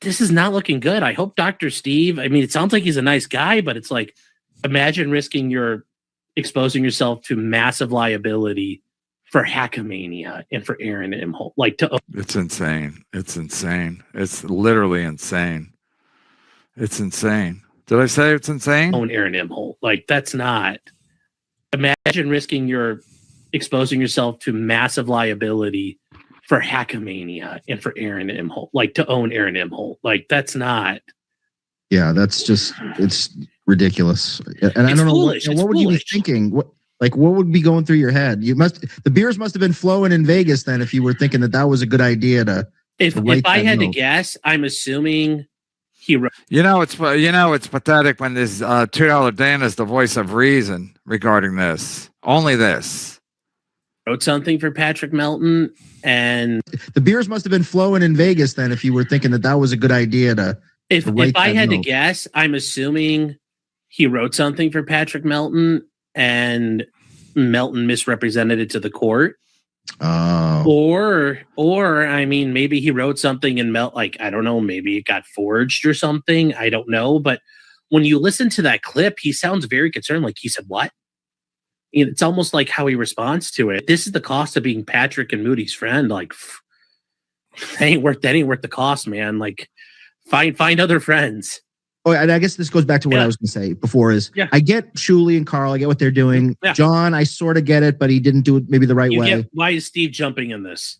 this is not looking good. I hope Dr. Steve, I mean, it sounds like he's a nice guy, but it's like, imagine exposing yourself to massive liability for Hackamania and for Aaron Imholt. It's insane. It's insane. It's literally insane. It's insane. Did I say it's insane? Own Aaron Imholt. Like, that's not. Imagine exposing yourself to massive liability for Hackamania and for Aaron Imholt. Like, to own Aaron Imholt. Like, that's not. Yeah, that's just, it's ridiculous. And I don't know, what would you be thinking? What would be going through your head? The beers must have been flowing in Vegas then if you were thinking that was a good idea to. If I had to guess, I'm assuming he wrote. It's pathetic when this $2 Dan is the voice of reason regarding this. Only this. Wrote something for Patrick Melton, and the beers must have been flowing in Vegas then if you were thinking that was a good idea to. If I had to guess, I'm assuming he wrote something for Patrick Melton and Melton misrepresented it to the court. Oh. Or I mean, maybe he wrote something and I don't know, maybe it got forged or something. I don't know. But when you listen to that clip, he sounds very concerned. Like, he said, what? It's almost like how he responds to it. This is the cost of being Patrick and Moody's friend. Like, that ain't worth the cost, man. Like, find other friends. Oh, and I guess this goes back to what I was going to say before is I get Shuli and Carl. I get what they're doing. Yeah. John, I sort of get it, but he didn't do it maybe the right way. Why is Steve jumping in this?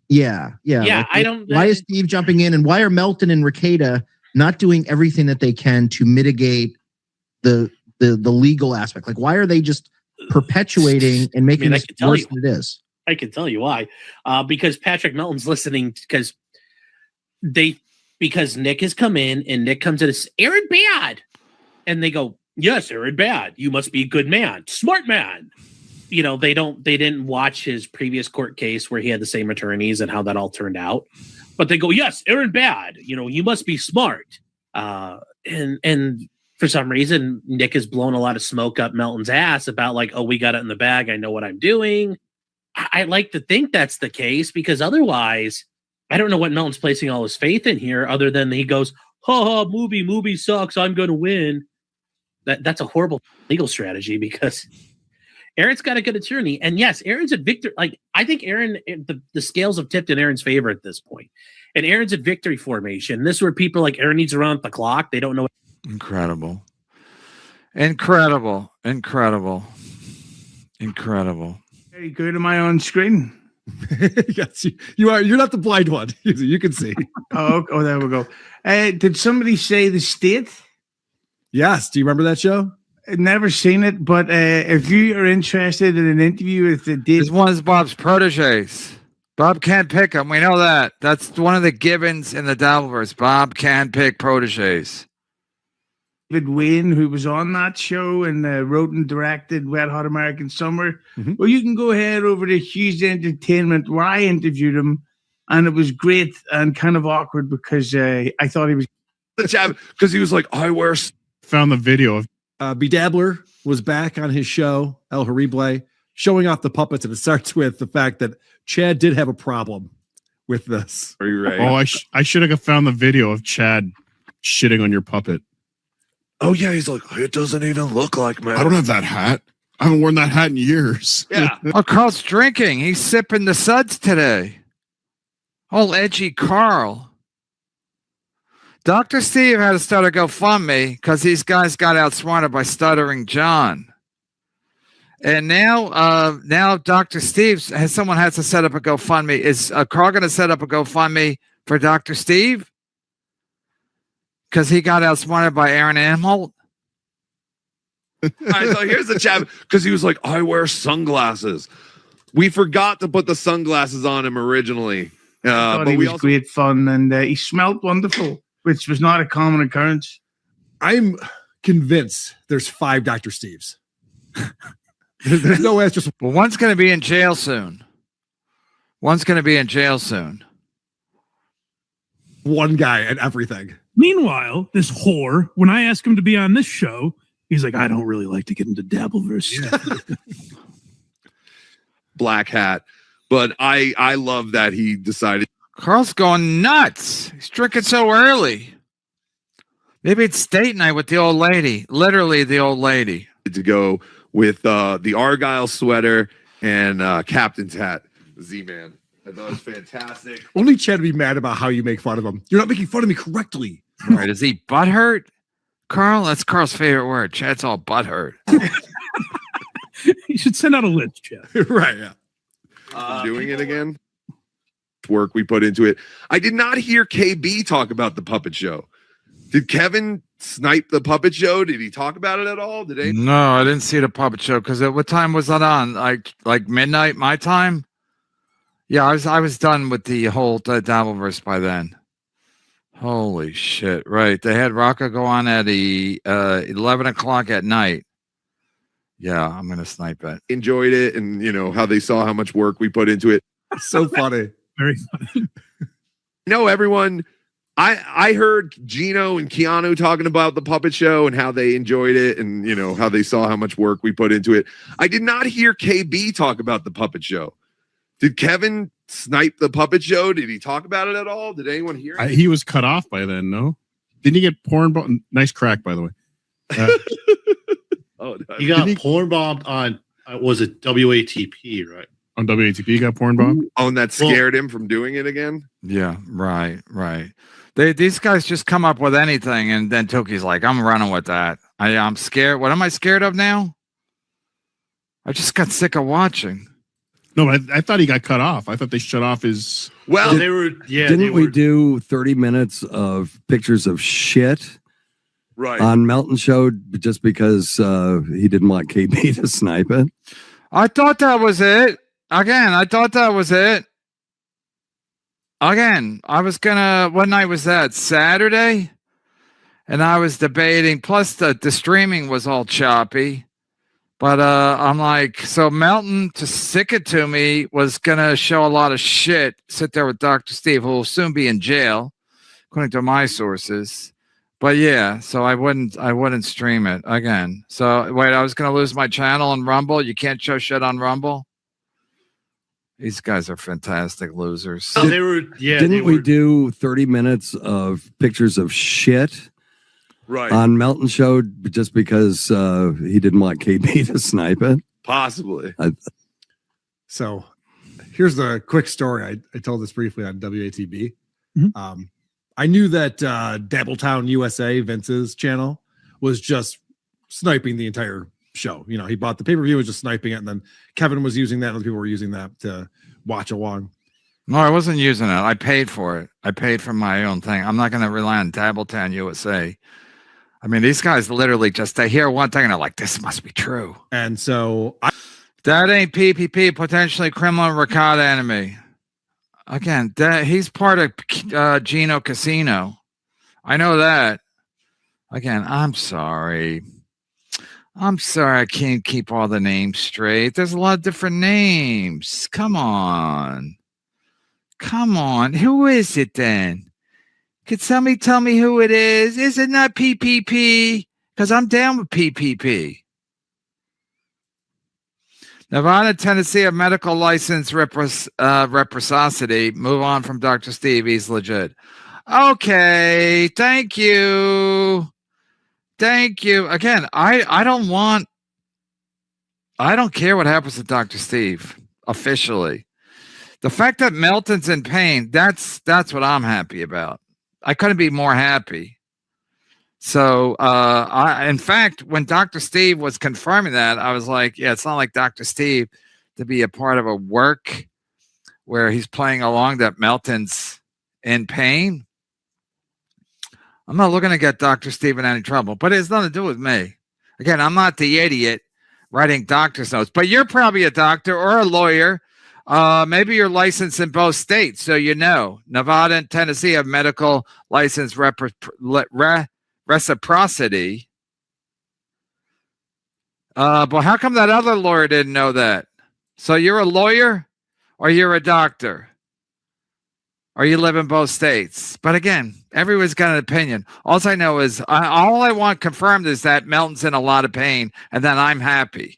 Yeah. Like, I don't. Why is Steve jumping in, and why are Melton and Rekeita not doing everything that they can to mitigate the legal aspect? Like, why are they just perpetuating and making this worse than it is? I can tell you why. Because Patrick Melton's listening because Nick has come in and Nick comes in and says, Aaron bad. And they go, yes, Aaron bad. You must be a good man. Smart man. They didn't watch his previous court case where he had the same attorneys and how that all turned out. But they go, yes, Aaron bad. You must be smart. And for some reason, Nick has blown a lot of smoke up Melton's ass about we got it in the bag. I know what I'm doing. I like to think that's the case because otherwise, I don't know what Melton's placing all his faith in here other than he goes, movie sucks. I'm going to win. That's a horrible legal strategy because Aaron's got a good attorney. And yes, Aaron's at victory. Like, I think Aaron, the scales have tipped in Aaron's favor at this point. And Aaron's at victory formation. This is where people like Aaron needs to run the clock. They don't know. Incredible. Very good. Am I on screen? Yes, you are. You're not the blind one. You can see. Oh, there we go. Did somebody say The State? Yes. Do you remember that show? I've never seen it, but if you are interested in an interview with the this one is Bob's proteges. Bob can't pick them. We know that. That's one of the givens in the Dabbleverse. Bob can pick proteges. David Wayne, who was on that show and wrote and directed Wet Hot American Summer. Mm-hmm. Well, you can go ahead over to Hughes Entertainment where I interviewed him, and it was great and kind of awkward because I thought he was the jab because he was like, I wear. Found the video of Dabbler was back on his show El Horrible, showing off the puppets, and it starts with the fact that Chad did have a problem with this. Are you right? Oh, I should have found the video of Chad shitting on your puppet. Oh, yeah. He's like, it doesn't even look like me. I don't have that hat. I haven't worn that hat in years. Yeah. Oh, Carl's drinking. He's sipping the suds today. Oh, edgy Carl. Dr. Steve had to start a GoFundMe because these guys got outsmarted by Stuttering John. And now Dr. Steve, someone has to set up a GoFundMe. Is Carl going to set up a GoFundMe for Dr. Steve? Because he got outsmarted by Aaron Imholt? So here's the chat. Because he was like, I wear sunglasses. We forgot to put the sunglasses on him originally. But he was great fun, and he smelled wonderful, which was not a common occurrence. I'm convinced there's 5 Dr. Steves. There's no way it's just... Well, one's going to be in jail soon. One guy and everything. Meanwhile, this whore, when I ask him to be on this show, he's like, I don't really like to get into Dabbleverse. Yeah. Black hat. But I love that he decided Carl's going nuts. He's drinking so early. Maybe it's date night with the old lady. Literally the old lady. To go with the Argyle sweater and captain's hat, Z-Man. I thought it was fantastic. Only Chad would be mad about how you make fun of him. You're not making fun of me correctly. Right? Is he butthurt? Carl, that's Carl's favorite word. Chad's all butthurt. You should send out a list, Chad. Right? Yeah. Doing it again. Work we put into it. I did not hear KB talk about the puppet show. Did Kevin snipe the puppet show? Did he talk about it at all? Did he? No, I didn't see the puppet show because what time was that on? Like midnight my time? Yeah, I was done with the whole Dabbleverse by then. Holy shit! Right, they had Rocco go on at 11 o'clock at night. Yeah, I'm gonna snipe it. Enjoyed it, and how they saw how much work we put into it. So funny. Very funny. No, everyone. I heard Gino and Keanu talking about the puppet show and how they enjoyed it, and how they saw how much work we put into it. I did not hear KB talk about the puppet show. Did Kevin snipe the puppet show? Did he talk about it at all? Did anyone hear it? He was cut off by then, no? Didn't he get porn bombed? Nice crack, by the way. He got porn bombed on, was it WATP, right? On WATP, he got porn bombed? Oh, and that scared him from doing it again? Yeah, right. These guys just come up with anything, and then Toki's like, I'm running with that. I'm scared. What am I scared of now? I just got sick of watching. No, I thought he got cut off. I thought they shut off his. Well, didn't we do 30 minutes of pictures of shit right on Melton Show just because he didn't want KB to snipe it? I thought that was it. Again, I was gonna. What night was that? Saturday, and I was debating. Plus, the streaming was all choppy. But I'm like, so Melton, to stick it to me, was gonna show a lot of shit. Sit there with Dr. Steve, who will soon be in jail, according to my sources. But yeah, so I wouldn't stream it again. So wait, I was gonna lose my channel on Rumble. You can't show shit on Rumble. These guys are fantastic losers. Didn't we do 30 minutes of pictures of shit? Right. On Melton Show just because he didn't want KB to snipe it? Possibly. So here's the quick story. I told this briefly on WATB. Mm-hmm. I knew that Dabbletown USA, Vince's channel, was just sniping the entire show. He bought the pay-per-view, was just sniping it, and then Kevin was using that, and other people were using that to watch along. No, I wasn't using it. I paid for it. I paid for my own thing. I'm not going to rely on Dabbletown USA. I mean, these guys literally just, they hear one thing and they're like, this must be true. And so that ain't PPP, potentially criminal ricotta enemy. Again, he's part of Gino Casino. I know that. Again, I'm sorry. I can't keep all the names straight. There's a lot of different names. Come on. Who is it then? Could somebody tell me who it is? Is it not PPP? Because I'm down with PPP. Nevada, Tennessee, a medical license reciprocity. Move on from Dr. Steve. He's legit. Okay. Thank you. Again, I don't care what happens to Dr. Steve officially. The fact that Melton's in pain, that's what I'm happy about. I couldn't be more happy. So, in fact, when Dr. Steve was confirming that, I was like, yeah, it's not like Dr. Steve to be a part of a work where he's playing along that Melton's in pain. I'm not looking to get Dr. Steve in any trouble, but it has nothing to do with me. Again, I'm not the idiot writing doctor's notes, but you're probably a doctor or a lawyer. Maybe you're licensed in both states, so Nevada and Tennessee have medical license reciprocity. But how come that other lawyer didn't know that? So you're a lawyer or you're a doctor? Or you live in both states? But again, everyone's got an opinion. All I know is all I want confirmed is that Melton's in a lot of pain, and then I'm happy.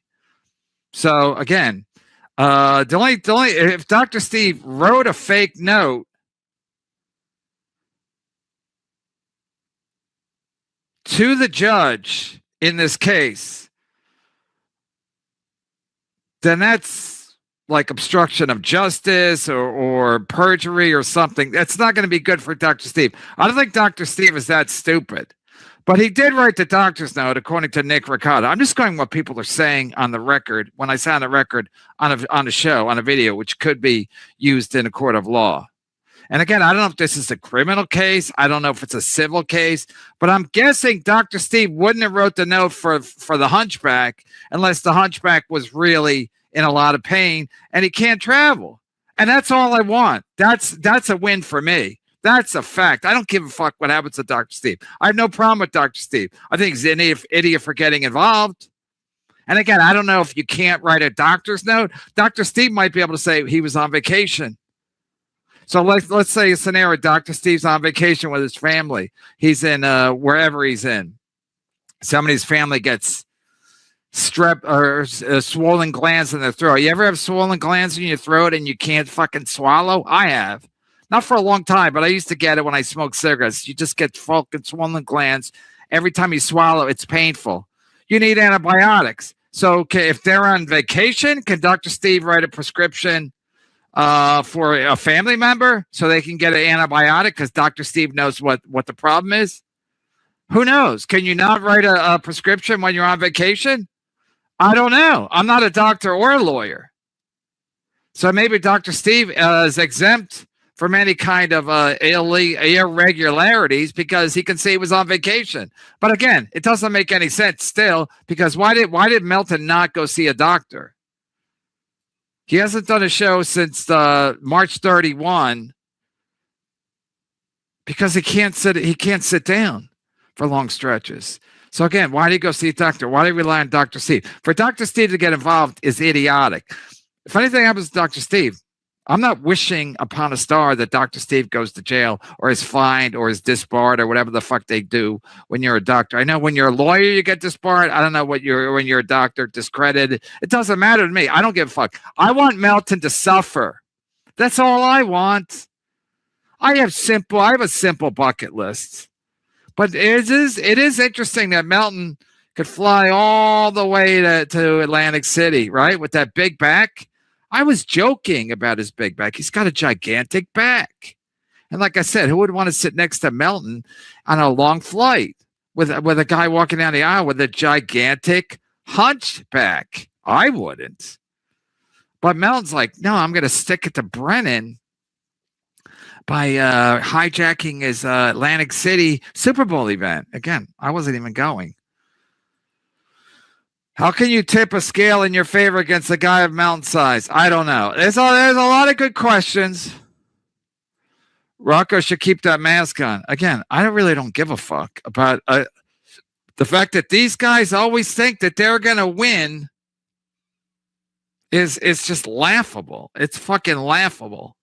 So again, the only if Dr. Steve wrote a fake note to the judge in this case, then that's like obstruction of justice or perjury or something. That's not going to be good for Dr. Steve. I don't think Dr. Steve is that stupid. But he did write the doctor's note, according to Nick Ricotta. I'm just going what people are saying on the record, when I say on the record, on a show, on a video, which could be used in a court of law. And again, I don't know if this is a criminal case. I don't know if it's a civil case. But I'm guessing Dr. Steve wouldn't have wrote the note for the hunchback unless the hunchback was really in a lot of pain and he can't travel. And that's all I want. That's a win for me. That's a fact. I don't give a fuck what happens to Dr. Steve. I have no problem with Dr. Steve. I think he's an idiot for getting involved. And again, I don't know if you can't write a doctor's note. Dr. Steve might be able to say he was on vacation. So let's say a scenario: Dr. Steve's on vacation with his family. He's in wherever he's in. Somebody's family gets strep or swollen glands in their throat. You ever have swollen glands in your throat and you can't fucking swallow? I have. Not for a long time, but I used to get it when I smoked cigarettes. You just get fucking swollen glands. Every time you swallow, it's painful. You need antibiotics. So okay, if they're on vacation, can Dr. Steve write a prescription for a family member so they can get an antibiotic because Dr. Steve knows what the problem is? Who knows? Can you not write a prescription when you're on vacation? I don't know. I'm not a doctor or a lawyer. So maybe Dr. Steve is exempt from any kind of irregularities because he can say he was on vacation. But again, it doesn't make any sense still, because why did Melton not go see a doctor? He hasn't done a show since March 31 because he can't sit down for long stretches. So again, why did he go see a doctor? Why did he rely on Dr. Steve? For Dr. Steve to get involved is idiotic. If anything happens to Dr. Steve, I'm not wishing upon a star that Dr. Steve goes to jail or is fined or is disbarred or whatever the fuck they do when you're a doctor. I know when you're a lawyer, you get disbarred. I don't know when you're a doctor, discredited. It doesn't matter to me. I don't give a fuck. I want Melton to suffer. That's all I want. I have a simple bucket list. But it is interesting that Melton could fly all the way to Atlantic City, right? With that big back. I was joking about his big back. He's got a gigantic back. And like I said, who would want to sit next to Melton on a long flight with a guy walking down the aisle with a gigantic hunchback? I wouldn't. But Melton's like, no, I'm going to stick it to Brennan by hijacking his Atlantic City Super Bowl event. Again, I wasn't even going. How can you tip a scale in your favor against a guy of Melton size? I don't know. There's a lot of good questions. Rocco should keep that mask on. Again, I really don't give a fuck about the fact that these guys always think that they're going to win is just laughable. It's fucking laughable.